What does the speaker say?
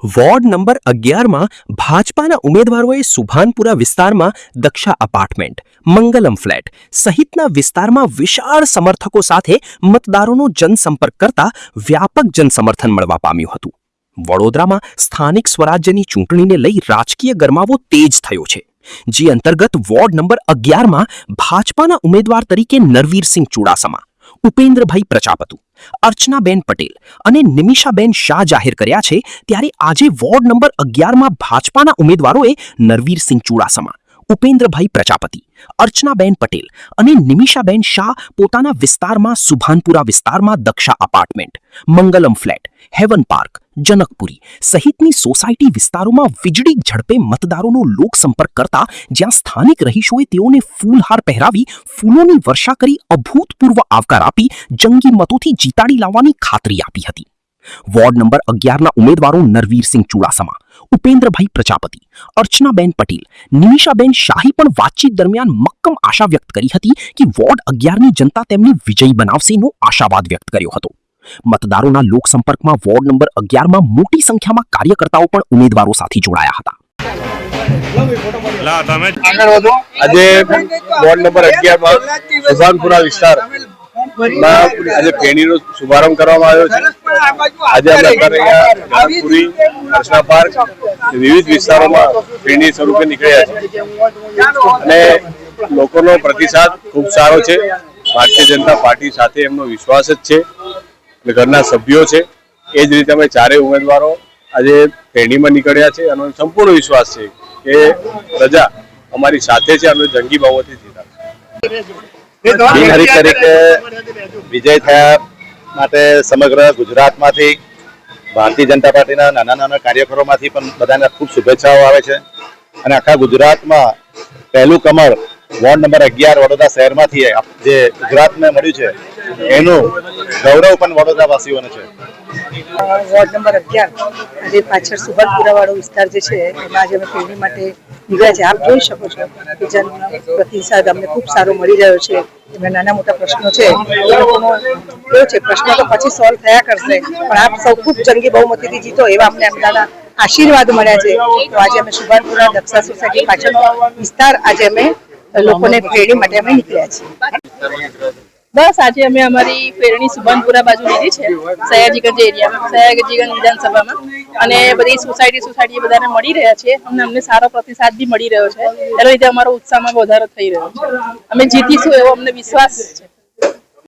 Ward number 11 માં ભાજપાના ઉમેદવારોએ સુભાનપુરા વિસ્તારમાં દક્ષા અપાર્ટમેન્ટ, મંગલમ ફ્લેટ સહિતના વિસ્તારમાં વિશાળ સમર્થકો સાથે મતદારોનો જનસંપર્ક કરતા વ્યાપક જનસમર્થન મળવા પામ્યું હતું. વડોદરામાં સ્થાનિક સ્વરાજ્યની ચૂંટણીને લઈ રાજકીય ગરમાવો તેજ થયો છે, જે અંતર્ગત વોર્ડ નંબર 11 માં ભાજપાના ઉમેદવાર તરીકે નરવીરસિંહ ચુડાસમા, ઉપેન્દ્રભાઈ પ્રજાપતિ, અર્ચનાબેન પટેલ અને નિમિષાબેન શાહ જાહેર કર્યા છે. ત્યારે આજે વોર્ડ નંબર 11 માં ભાજપાના ઉમેદવારોએ નરવીરસિંહ ચુડાસમા, ઉપેન્દ્રભાઈ પ્રજાપતિ, અર્ચનાબેન પટેલ અને નિમિષાબેન શાહ પોતાના વિસ્તારમાં સુભાનપુરા વિસ્તારમાં Daksha apartment, Mangalam flat, heaven park, Janakpuri સહિતની સોસાયટી વિસ્તારોમાં વીજળી ઝડપે મતદારોનો લોકસંપર્ક કરતા જ્યાં સ્થાનિક રહીશોએ તેઓને ફૂલહાર પહેરાવી ફૂલોની વર્ષા કરી અભૂતપૂર્વ આવકાર આપી જંગી મતોથી જીતાડી લાવવાની ખાતરી આપી હતી. વોર્ડ નંબર 11ના ઉમેદવારો નરવીરસિંહ ચુડાસમા, ઉપેન્દ્રભાઈ પ્રજાપતિ, અર્ચનાબેન પટેલ, નિમિષાબેન શાહી પણ વાતચીત દરમિયાન મક્કમ આશા વ્યક્ત કરી હતી કે વોર્ડ 11ની જનતા તેમને વિજયી બનાવશેનો આશાવાદ વ્યક્ત કર્યો હતો. મતદારોના લોકસંપર્કમાં વોર્ડ નંબર 11માં મોટી સંખ્યામાં કાર્યકર્તાઓ પણ ઉમેદવારો સાથે જોડાયા હતા. આજે વોર્ડ નંબર 11માં સુભાનપુરા વિસ્તાર આજે પેણીનો શુભારંભ કરવામાં આવ્યો છે. આજે અમે જનકપુરી, અર્ચના પાર્ક વિવિધ વિસ્તારોમાં પેણી સ્વરૂપે નીકળ્યા છે અને લોકોનો પ્રતિસાદ ખૂબ સારો છે. ભારતીય જનતા પાર્ટી સાથે એમનો વિશ્વાસ જ છે, ઘરના સભ્યો છે. એ જ રીતે અમે ચારેય ઉમેદવારો આજે પેણીમાં નીકળ્યા છે અને સંપૂર્ણ વિશ્વાસ છે કે પ્રજા અમારી સાથે છે અને જંગી બહુમતીથી જીતાડશે. બિનહરીફ તરીકે વિજય થયા માટે સમગ્ર ગુજરાતમાંથી ભારતીય જનતા પાર્ટીના નાના કાર્યકરોમાંથી પણ બધાને ખૂબ શુભેચ્છાઓ આવે છે અને આખા ગુજરાતમાં પહેલું કમળ વોર્ડ નંબર 11 વડોદરા શહેરમાંથી જે ગુજરાતને મળ્યું છે એનું ગૌરવ પણ વડોદરાવાસીઓને છે. વોર્ડ નંબર 11 આજે પાછળ સુભાનપુરા વાળો વિસ્તાર જે છે એમાં આજે અમે પેરણી માટે નીકળ્યા છે. આપ જોઈ શકો છો કે જન પ્રતિસાદ અમને ખૂબ સારો મળી રહ્યો છે. એમાં નાના મોટા પ્રશ્નો છે એ લોકોનો કેવો છે, પ્રશ્નો તો પછી સોલ્વ થયા કરશે, પણ આપ સૌ ખૂબ જંગી બહુમતીથી જીતો એવા અમને આપના આશીર્વાદ મળ્યા છે. તો આજે અમે સુભાનપુરા દક્ષા સોસાયટી પાછળનો વિસ્તાર આજે અમે લોકોને પેરણી માટે અમે નીકળ્યા છીએ. બસ આજે અમે અમારી પેરણી સુભાનપુરા બાજુ લીધી છે, સયાજીગંજ એરિયામાં, સયાજીગંજ વિધાનસભામાં, અને બધી સોસાયટી બધાને મળી રહ્યા છે. અમને સારો પ્રતિસાદ બી મળી રહ્યો છે, એના લીધે અમારો ઉત્સાહમાં વધારો થઈ રહ્યો છે. અમે જીતીશું એવો અમને વિશ્વાસ છે.